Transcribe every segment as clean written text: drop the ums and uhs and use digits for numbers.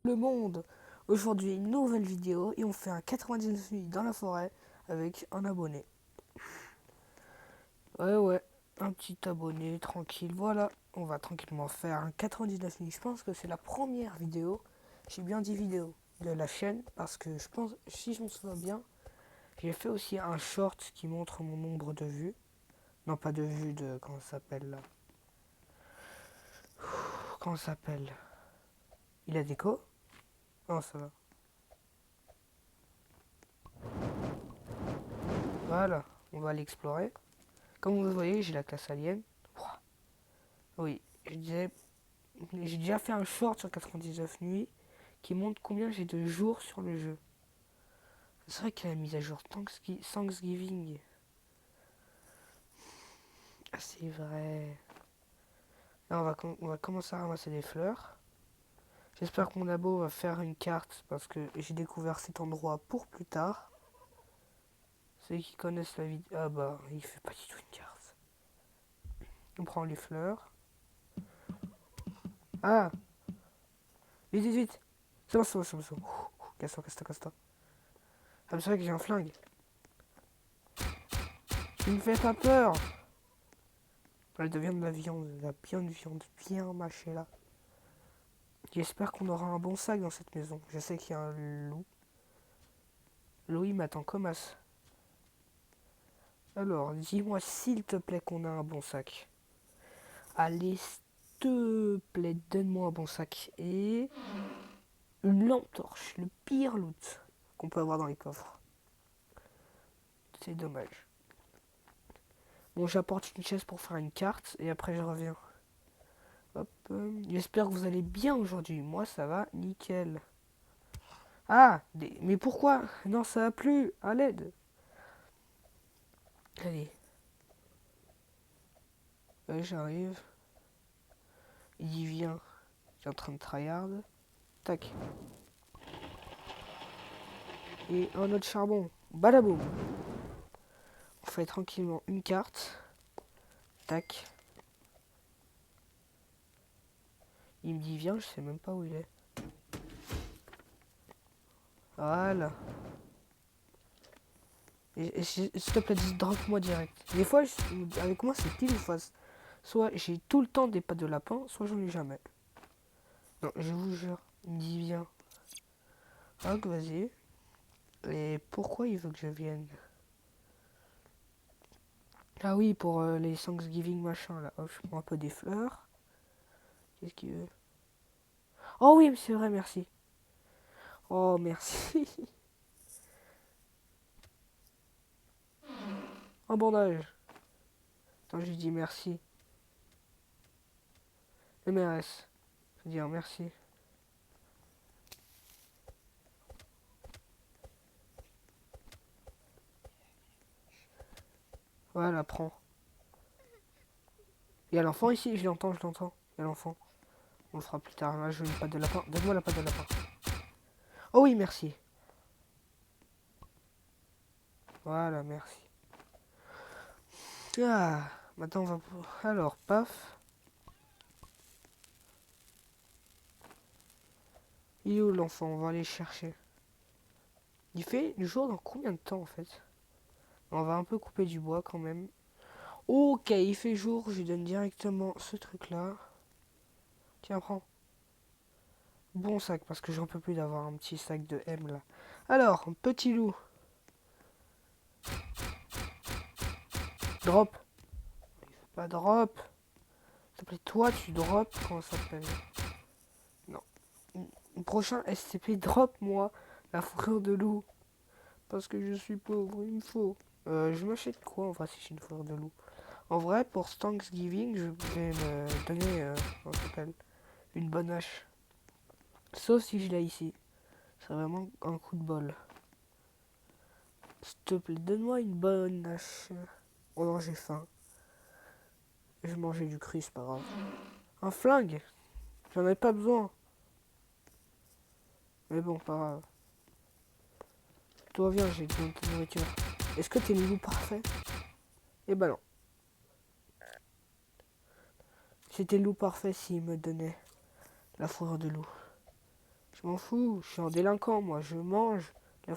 Le monde. Aujourd'hui, une nouvelle vidéo et on fait un 99 nuits dans la forêt avec un abonné. Ouais, un petit abonné tranquille. Voilà, on va tranquillement faire un 99 nuits. Je pense que c'est la première vidéo, j'ai bien dit vidéo, de la chaîne parce que je pense, si je me souviens bien, j'ai fait aussi un short qui montre mon nombre de vues. Non, pas de vues de. Comment ça s'appelle là? Comment ça s'appelle? Il a déco? Non, ça va. Voilà, on va l'explorer. Comme vous voyez, j'ai la classe alien. Oui, j'ai déjà fait un short sur 99 nuits qui montre combien j'ai de jours sur le jeu. C'est vrai qu'il y a la mise à jour Thanksgiving. Ah, c'est vrai. Là, on va commencer à ramasser des fleurs. J'espère que mon labo va faire une carte parce que j'ai découvert cet endroit pour plus tard. Ceux qui connaissent la vidéo. Ah bah, il fait pas du tout une carte. On prend les fleurs. Ah, vite, vite, vite. C'est bon, c'est bon, c'est bon, c'est bon. Casse-toi, casse-toi, casse-toi. Ah, mais c'est vrai que j'ai un flingue. Tu me fais pas peur. Elle devient de la viande bien mâchée là. J'espère qu'on aura un bon sac dans cette maison. Je sais qu'il y a un loup. Louis m'attend comme as. Alors, dis-moi s'il te plaît qu'on a un bon sac. Allez, s'il te plaît, donne-moi un bon sac. Et une lampe torche, le pire loot qu'on peut avoir dans les coffres. C'est dommage. Bon, j'apporte une chaise pour faire une carte et après je reviens. Hop, j'espère que vous allez bien aujourd'hui. Moi, ça va nickel. Ah, mais pourquoi? Non, ça va plus. À l'aide. Allez, j'arrive. Il dit viens. Il est en train de tryhard. Tac. Et un autre charbon. Badaboum. On fait tranquillement une carte. Tac. Il me dit viens, je sais même pas où il est. Voilà. Et s'il te plaît, drop-moi direct. Des fois, avec moi, c'est pile ou face. Soit j'ai tout le temps des pattes de lapin, soit j'en ai jamais. Non, je vous jure. Il me dit viens. Ok, vas-y. Et pourquoi il veut que je vienne? Ah oui, pour les Thanksgiving machin là. Hop, je prends un peu des fleurs. Qu'est-ce qu'il veut? Oh oui, c'est vrai, merci. Oh, merci. Un bandage. Attends, je lui dis merci. MRS. Je dis merci. Voilà, prends. Il y a l'enfant ici, je l'entends, je l'entends. Il y a l'enfant. On le fera plus tard. Là, je veux une patte de lapin. Donne-moi la patte de lapin. Oh oui, merci. Voilà, merci. Ah, maintenant on va... Alors, paf. Il est où l'enfant? On va aller chercher. Il fait du jour dans combien de temps en fait? On va un peu couper du bois quand même. Ok, il fait jour, je lui donne directement ce truc là. Tiens, prends. Bon sac, parce que j'en peux plus d'avoir un petit sac de M là. Alors, petit loup. Drop. Pas drop. S'il te plaît, toi tu drop. Comment ça s'appelle? Non. Prochain SCP, drop moi la fourrure de loup. Parce que je suis pauvre, il me faut. Je m'achète quoi en vrai si j'ai une fourrure de loup? En vrai, pour Thanksgiving, je vais me donner comment ça s'appelle, une bonne hache. Sauf si je l'ai ici. C'est vraiment un coup de bol. S'il te plaît, donne-moi une bonne hache. Oh non, j'ai faim. Je vais manger du cru, c'est pas grave. Un flingue? J'en ai pas besoin. Mais bon, pas grave. Toi, viens, j'ai besoin de ta nourriture. Est-ce que t'es le loup parfait? Eh ben non. C'était le loup parfait s'il me donnait la fourrure de loup. Je m'en fous, je suis un délinquant, moi. Je mange la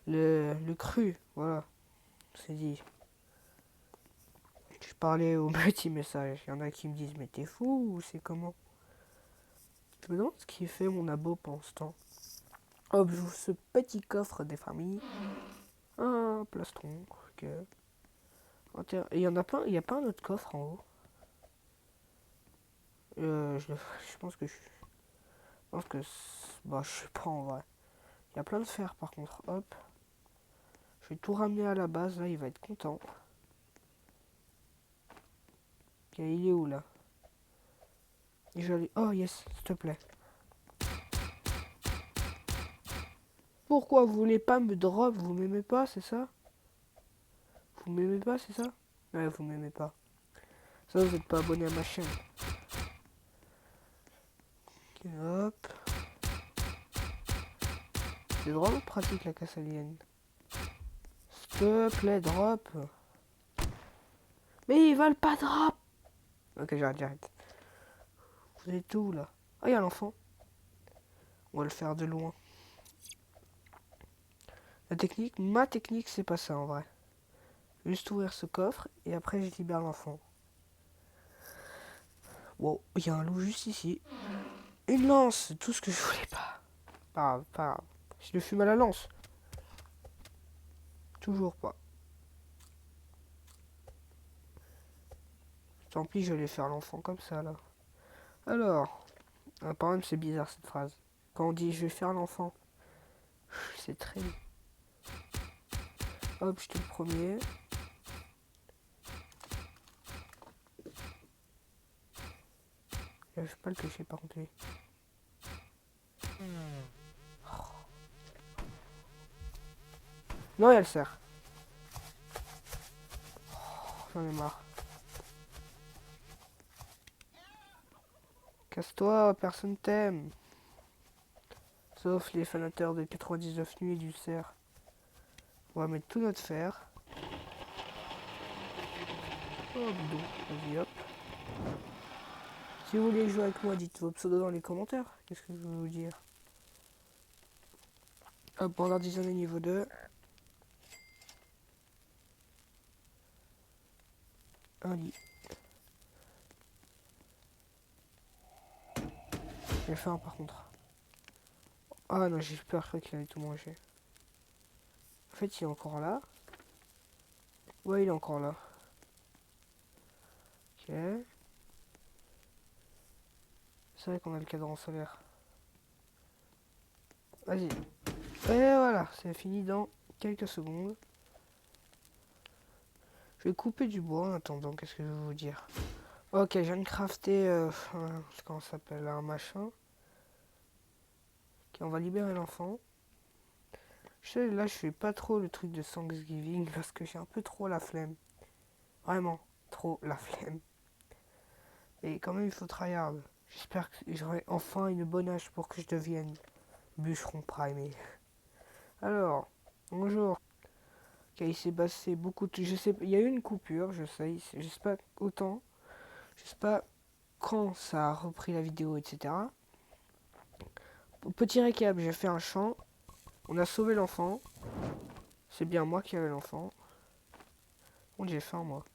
le cru, voilà. C'est dit. Je parlais au petit message. Il y en a qui me disent, mais t'es fou ou c'est comment? Je me demande ce qui fait mon abo pendant ce temps. Hop, j'ouvre ce petit coffre des familles. Un plastron. Ok. Et il y en a plein, il y a pas un autre coffre en haut. Je pense que bah, je sais pas en vrai. Il y a plein de fer par contre. Hop. Je vais tout ramener à la base. Là, il va être content. Ok, il est où là? Et oh yes, s'il te plaît. Pourquoi vous voulez pas me drop? Vous m'aimez pas, c'est ça? Vous m'aimez pas, c'est ça? Ouais, vous m'aimez pas. Ça, vous êtes pas abonné à ma chaîne. Ok, hop. C'est drôle pratique la casse alien. S'il te plaît, drop. Mais ils veulent pas drop. Ok, j'arrête. Vous êtes où là? Ah, il y a l'enfant. On va le faire de loin. Ma technique, c'est pas ça en vrai. Juste ouvrir ce coffre et après je libère l'enfant. Wow, il y a un loup juste ici. Une lance, c'est tout ce que je voulais pas. Pas grave. Je le fume à la lance. Toujours pas. Tant pis, je vais faire l'enfant comme ça là. Alors, par exemple, c'est bizarre cette phrase. Quand on dit je vais faire l'enfant, c'est très. Hop, j'étais le premier. Je vais pas le cacher par contre lui. Non, il y a le cerf. J'en ai marre. Casse-toi, personne t'aime. Sauf les fanateurs de 99 nuits du cerf. On va mettre tout notre fer. Oh, bidon. Vas-y, hop. Si vous voulez jouer avec moi, dites vos pseudos dans les commentaires. Qu'est-ce que je veux vous dire? Hop, on leur disant niveau 2. Un lit. J'ai faim par contre. Ah non, j'ai peur, je croyais qu'il allait tout manger. En fait, il est encore là. Ouais, il est encore là. Ok. C'est vrai qu'on a le cadran solaire. Vas-y. Et voilà, c'est fini dans quelques secondes. Je vais couper du bois en attendant, qu'est-ce que je vais vous dire? Ok, je viens de crafter, comment ça s'appelle, un machin. Ok, on va libérer l'enfant. Je sais, là, je fais pas trop le truc de Thanksgiving parce que j'ai un peu trop la flemme. Vraiment, trop la flemme. Et quand même, il faut tryhard. J'espère que j'aurai enfin une bonne hache pour que je devienne bûcheron primé. Alors, bonjour. Ok, il s'est passé beaucoup de... Je sais, il y a eu une coupure, je sais. Je sais pas autant. Je sais pas quand ça a repris la vidéo, etc. Petit récap, j'ai fait un champ. On a sauvé l'enfant. C'est bien moi qui avais l'enfant. Bon, j'ai faim, moi.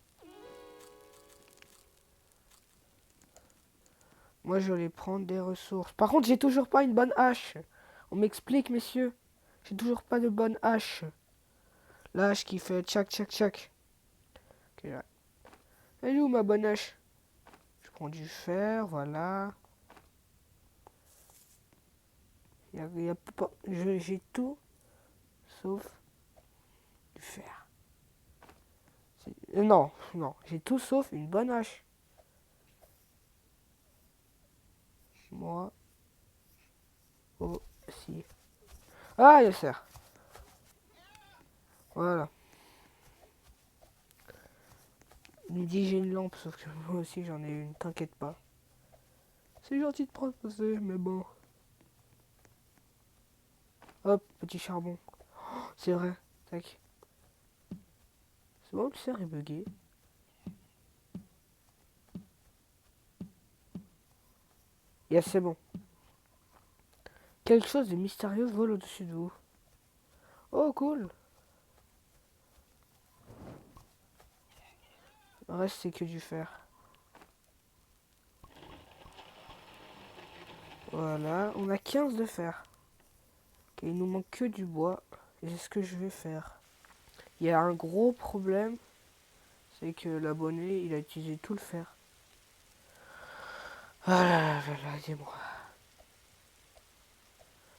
Moi, je vais prendre des ressources. Par contre, j'ai toujours pas une bonne hache. On m'explique, messieurs. J'ai toujours pas de bonne hache. La hache qui fait tchac, tchac, tchac. Ok, là. Elle est où ma bonne hache? Je prends du fer, voilà. J'ai tout sauf du fer. Non, non, j'ai tout sauf une bonne hache. Moi aussi. Ah, il sert. Voilà. Il me dit j'ai une lampe, sauf que moi aussi j'en ai une, t'inquiète pas. C'est gentil de proposer, mais bon. Hop, petit charbon. Oh, c'est vrai. Tac. C'est bon, le cerf est bugué. Yes, c'est bon. Quelque chose de mystérieux vole au-dessus de vous. Oh, cool. Le reste, c'est que du fer. Voilà, on a 15 de fer. Et il nous manque que du bois. Et c'est ce que je vais faire. Il y a un gros problème. C'est que l'abonné, il a utilisé tout le fer. Ah là là là, dis-moi.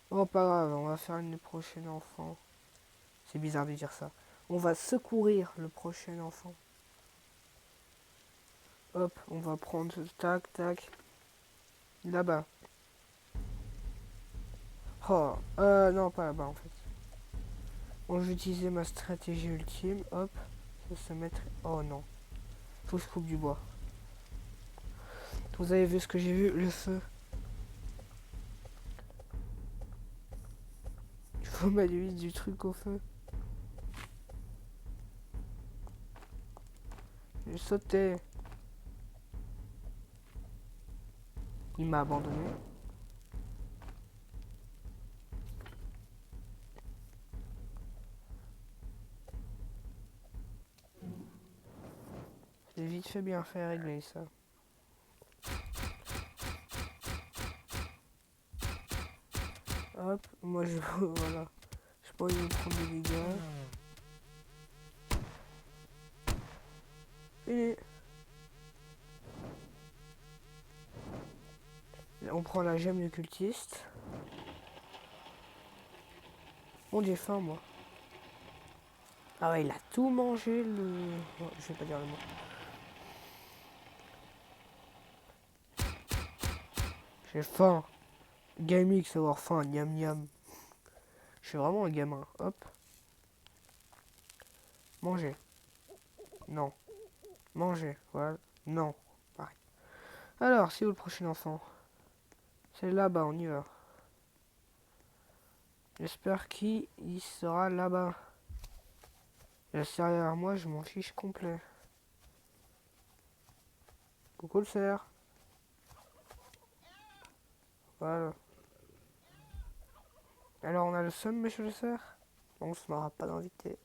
Bon, pas grave, on va faire une prochaine enfant. C'est bizarre de dire ça. On va secourir le prochain enfant. Hop, on va prendre tac, tac. Là-bas. Oh, non, pas là-bas en fait. Bon, je vais utiliser ma stratégie ultime. Hop, ça se mettre. Oh non. Faut que je coupe du bois. Vous avez vu ce que j'ai vu? Le feu. Il faut mettre du truc au feu. J'ai sauté. Il m'a abandonné. J'ai vite fait bien fait régler ça. Hop, moi je. Voilà. Je peux me prendre des dégâts. Et. On prend la gemme du cultiste. Bon, j'ai faim moi. Ah ouais, il a tout mangé le. Non, je vais pas dire le mot. J'ai faim. Gaming, savoir faim, niam niam. Je suis vraiment un gamin. Hop. Manger. Non. Manger. Voilà. Non. Pareil. Alors, c'est où le prochain enfant? C'est là-bas, on y va. J'espère qu'il sera là-bas. Il reste derrière moi, je m'en fiche complet. Coucou le cerf. Voilà. Alors, on a le seum, monsieur le cerf? On se n'aura pas d'invité.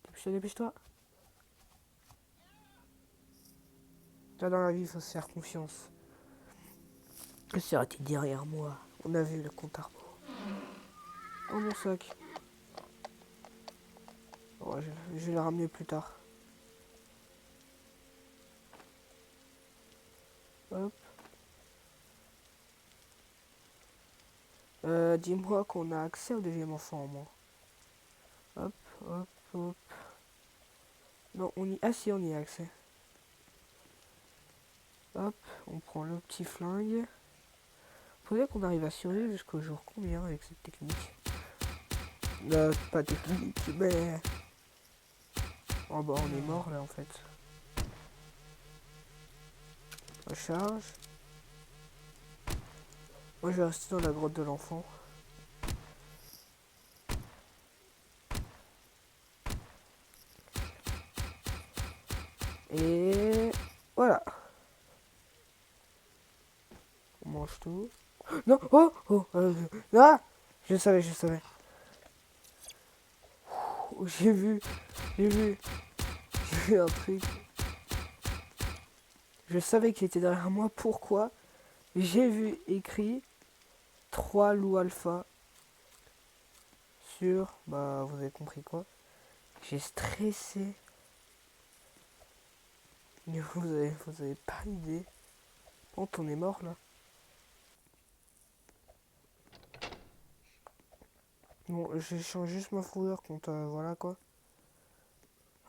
Dépêche-toi, dépêche-toi. Là, dans la vie, il faut se faire confiance. Le cerf était derrière moi. On a vu le compte à rebours. Oh, mon sac. Oh, je vais le ramener plus tard. Hop. Dis-moi qu'on a accès au deuxième enfant, moi. Hop, hop, hop. Non, on y... Ah si, on y a accès. Hop, on prend le petit flingue. Faudrait qu'on arrive à survivre jusqu'au jour combien avec cette technique? Pas technique, mais... Oh bah on est mort là en fait. Recharge. Moi je vais rester dans la grotte de l'enfant. Et... Voilà. On mange tout. Non, oh, oh, ah, je savais, je savais. J'ai vu, j'ai vu, j'ai vu un truc. Je savais qu'il était derrière moi. Pourquoi? J'ai vu écrit 3 loups alpha sur... Bah, vous avez compris quoi. J'ai stressé. Vous avez pas idée. Quand on est mort là. Bon, j'échange juste ma fourrure contre... voilà quoi.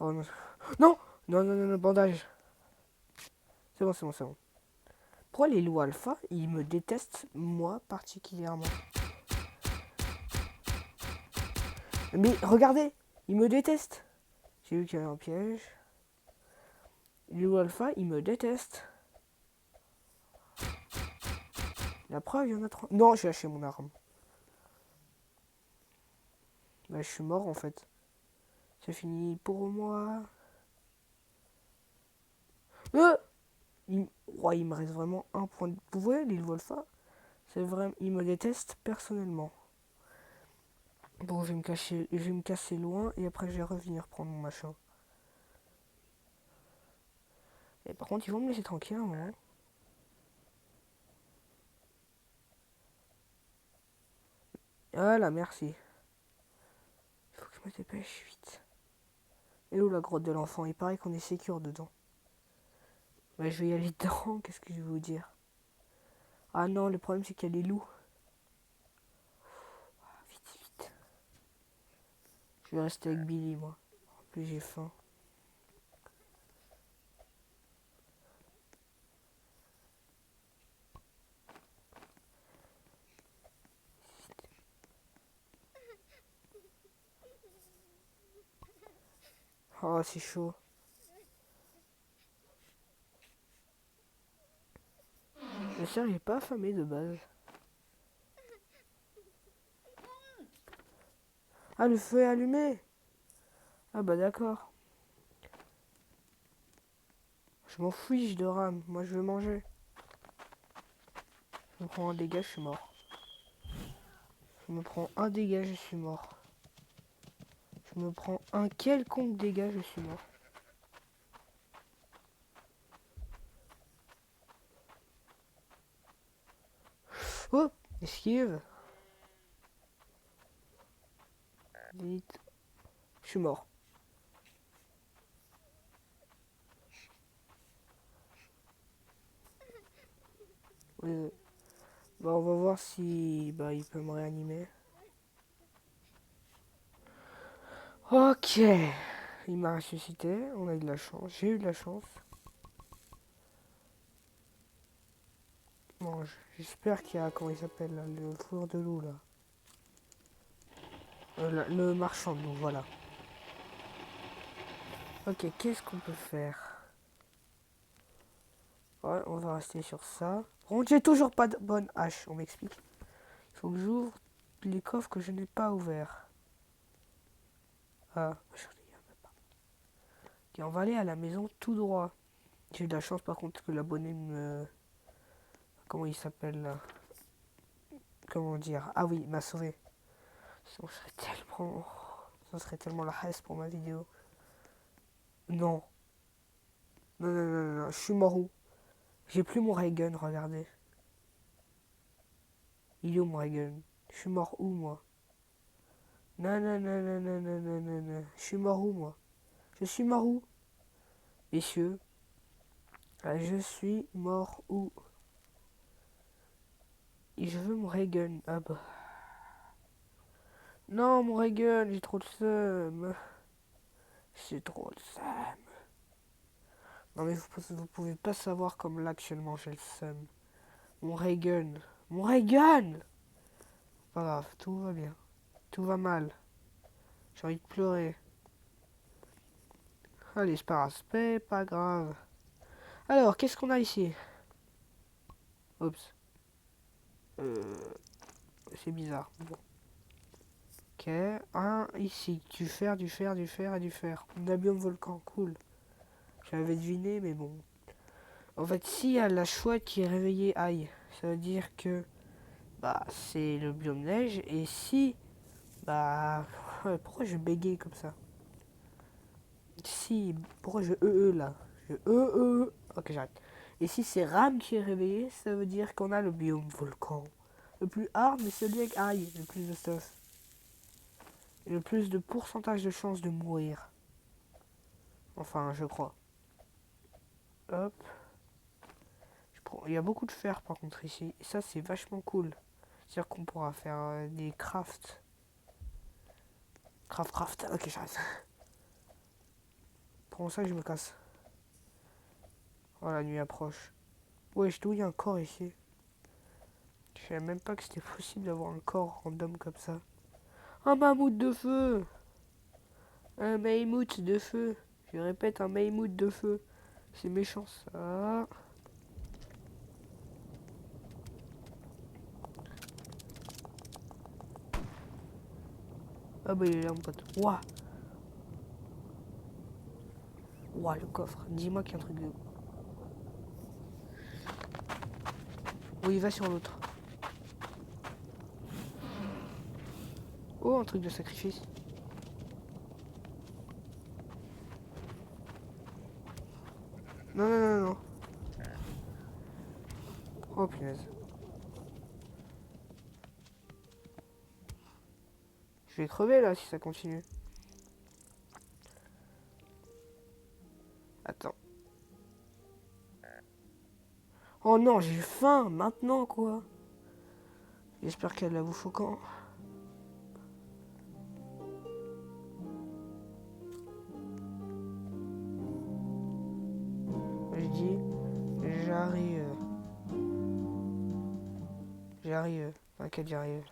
Oh non. Non. Non, non, non, non, bandage. C'est bon, c'est bon, c'est bon. Pourquoi les loups alpha, ils me détestent, moi, particulièrement? Mais regardez, ils me détestent. J'ai vu qu'il y avait un piège. Les loups alpha, ils me détestent. La preuve, il y en a 3. Non, j'ai lâché mon arme. Bah, je suis mort, en fait. C'est fini pour moi. Il me reste vraiment un point de... Vous voyez, les loups alpha, C'est vrai, il me déteste personnellement. Bon, je vais me casser loin et après je vais revenir prendre mon machin. Et par contre, ils vont me laisser tranquille, hein. Voilà, merci. Il faut que je me dépêche vite. Et où la grotte de l'enfant? Il paraît qu'on est sécure dedans. Ouais, je vais y aller dedans, qu'est-ce que je vais vous dire? Ah non, le problème c'est qu'il y a les loups. Ah, vite, vite. Je vais rester avec Billy, moi. En plus, j'ai faim. Oh, c'est chaud. Mais ça, j'ai pas affamé de base. Ah, le feu est allumé. Ah bah d'accord. Je m'en fiche de rame. Moi, je veux manger. Je me prends un dégât, je suis mort. Je me prends un dégât, je suis mort. Je me prends un quelconque dégât, je suis mort. Oh, esquive. Vite. Je suis mort. Bah, on va voir si bah, il peut me réanimer. Ok. Il m'a ressuscité. On a eu de la chance. J'ai eu de la chance. Bon, j'espère qu'il y a, comment il s'appelle, là, le four de loup, là. Le marchand de loup, voilà. Ok, qu'est-ce qu'on peut faire? Ouais, on va rester sur ça. Bon, j'ai toujours pas de bonne hache, on m'explique. Il faut que j'ouvre les coffres que je n'ai pas ouverts. Ah, j'en ai un pas. Ok, on va aller à la maison tout droit. J'ai eu de la chance par contre que l'abonné me... Comment il s'appelle là? Comment dire? Ah oui, il m'a sauvé. Sinon, je serais tellement... Ça serait tellement la haisse pour ma vidéo. Non. Non, non, non, non, je suis mort où? J'ai plus mon ray gun, regardez. Il est où mon ray gun? Je suis mort où moi? Non, non, non, non, non, non, non, non, non. Je suis mort où moi? Je suis mort où? Messieurs, je suis mort où? Et je veux mon ray gun. Ah bah. Non, mon ray gun, j'ai trop de seum. J'ai trop de seum. Non mais vous pouvez pas savoir comme là actuellement j'ai le seum. Mon ray gun. Mon ray gun! Pas grave, tout va bien. Tout va mal. J'ai envie de pleurer. Allez, c'est pas grave. Alors, qu'est-ce qu'on a ici? Oups. Euh, c'est bizarre. Bon. Ok. Un ici. Du fer, du fer, du fer et du fer. On a biome volcan. Cool. J'avais deviné, mais bon. En fait, s'il y a la chouette qui est réveillée, aïe. Ça veut dire que bah c'est le biome neige. Et si bah ouais, pourquoi je bégaye comme ça? Si pourquoi je là? Je Ok, j'arrête. Et si c'est Ram qui est réveillé, ça veut dire qu'on a le biome volcan. Le plus hard, mais celui avec aïe, le plus de stuff. Et le plus de pourcentage de chance de mourir. Enfin, je crois. Hop. Il y a beaucoup de fer par contre ici. Et ça, c'est vachement cool. C'est-à-dire qu'on pourra faire des crafts. Craft. Ok, j'arrête. Pour ça que je me casse. Oh, la nuit approche. Wesh, d'où il y a un corps ici? Je savais même pas que c'était possible d'avoir un corps random comme ça. Un mammouth de feu! Un mammouth de feu. Je répète, un mammouth de feu. C'est méchant ça. Ah bah il est là mon pote. Ouah! Ouah le coffre. Dis-moi qu'il y a un truc de... Oui, il va sur l'autre. Oh, un truc de sacrifice. Non, non, non, non. Oh, punaise. Je vais crever, là, si ça continue. Attends. Oh non, j'ai faim, maintenant, quoi. J'espère qu'elle la bouffe au camp. Je dis, j'arrive. J'arrive. T'inquiète, j'arrive.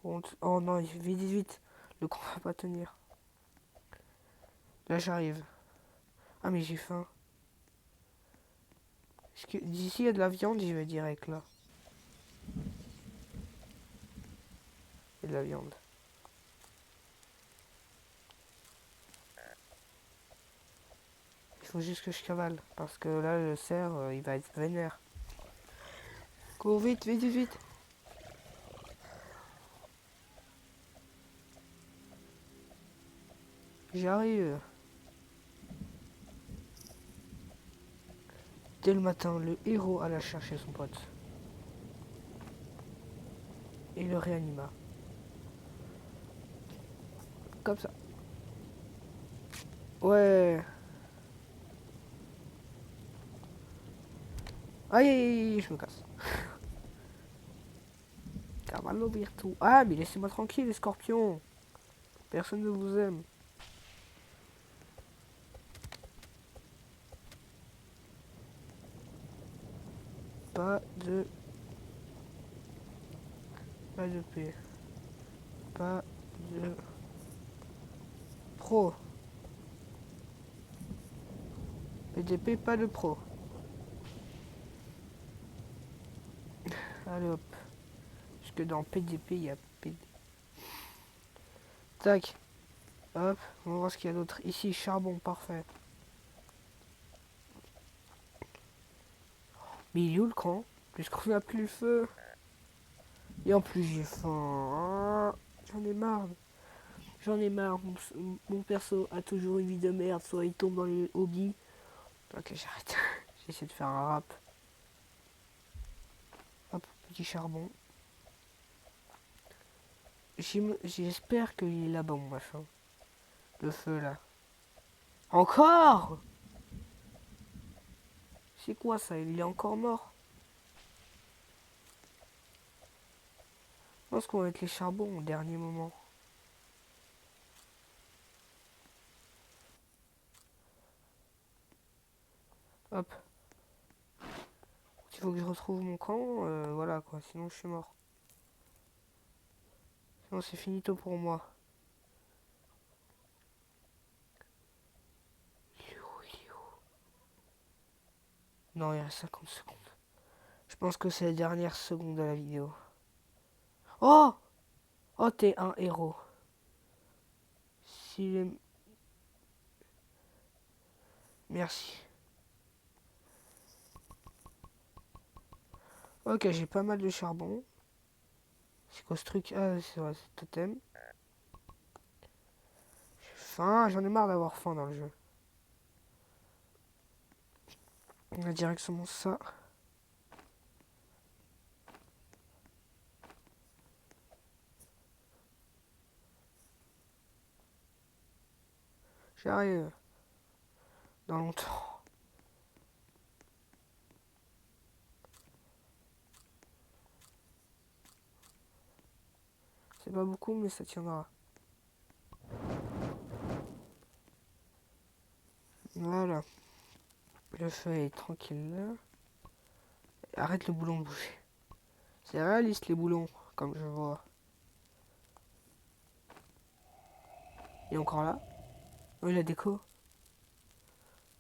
Oh non, vite, vite, vite. Le camp va pas tenir. Là, j'arrive. Ah, mais j'ai faim. D'ici, il y a de la viande, j'y vais direct, là. Il y a de la viande. Il faut juste que je cavale. Parce que là, le cerf, il va être vénère. Cours vite, vite, vite, vite. J'arrive. Dès le matin, le héros alla chercher son pote. Et le réanima. Comme ça. Ouais. Aïe, aïe, aïe, je me casse. Cavallo Virtu. Ah, mais laissez-moi tranquille, les scorpions. Personne ne vous aime. Pas de... Pas de paix. Pas de... Pro. PDP, pas de pro. Allez hop. Parce que dans PDP, il y a PD. Tac. Hop. On va voir ce qu'il y a d'autre. Ici, charbon, parfait. Mais il est où le camp? Puisqu'on n'a plus le feu. Et en plus, j'ai faim. Ah, j'en ai marre. J'en ai marre. Mon perso a toujours une vie de merde. Soit il tombe dans les hobbies. Ok, j'arrête. J'essaie de faire un rap. Hop, petit charbon. J'espère qu'il est là-bas, mon machin. Le feu, là. Encore? C'est quoi ça? Il est encore mort? Je pense qu'on va mettre les charbons au dernier moment. Hop. Il faut que je retrouve mon camp. Voilà, quoi. Sinon, je suis mort. Sinon, c'est finito pour moi. Il est où? Il est où? Non, il reste 50 secondes. Je pense que c'est la dernière seconde de la vidéo. Oh! Oh, t'es un héros. S'il est... Merci. Ok, j'ai pas mal de charbon. C'est quoi ce truc? Ah, c'est vrai, c'est totem. J'ai faim, j'en ai marre d'avoir faim dans le jeu. On a directement ça. J'arrive. Dans longtemps. C'est pas beaucoup, mais ça tiendra. Voilà. Le feu est tranquille là. Arrête le boulon de bouger. C'est réaliste les boulons, comme je vois. Il est encore là? Oh, il a déco.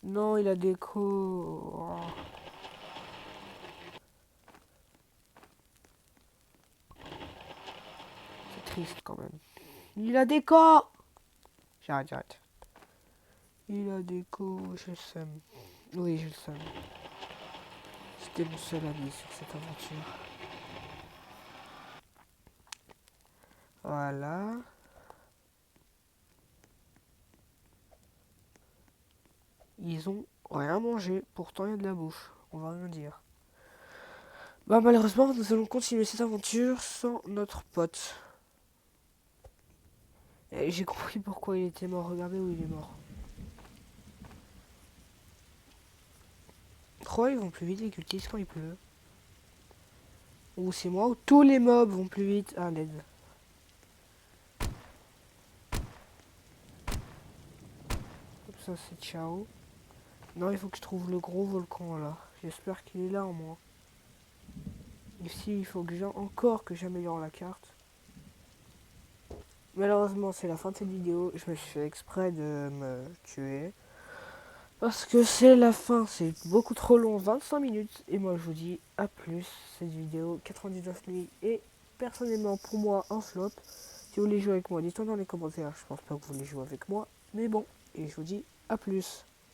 Non, il a déco. Oh. C'est triste quand même. Il a déco. J'arrête, j'arrête. Il a déco, je le sème. Oui, je le sème. C'était mon seul ami sur cette aventure. Voilà. Ils ont rien mangé, pourtant il y a de la bouffe. On va rien dire. Bah malheureusement, nous allons continuer cette aventure sans notre pote. Et j'ai compris pourquoi il était mort. Regardez où il est mort. Pourquoi ils vont plus vite les cultistes quand il pleut? Ou c'est moi ou tous les mobs vont plus vite à l'aide. Ça c'est ciao. Non, il faut que je trouve le gros volcan là. J'espère qu'il est là en moins. Ici, il faut que j'améliore la carte. Malheureusement, c'est la fin de cette vidéo. Je me suis fait exprès de me tuer. Parce que c'est la fin. C'est beaucoup trop long, 25 minutes. Et moi, je vous dis à plus. Cette vidéo, 99 nuits. Et personnellement, pour moi, un flop. Si vous voulez jouer avec moi, dites-le dans les commentaires. Je pense pas que vous voulez jouer avec moi. Mais bon, et je vous dis à plus.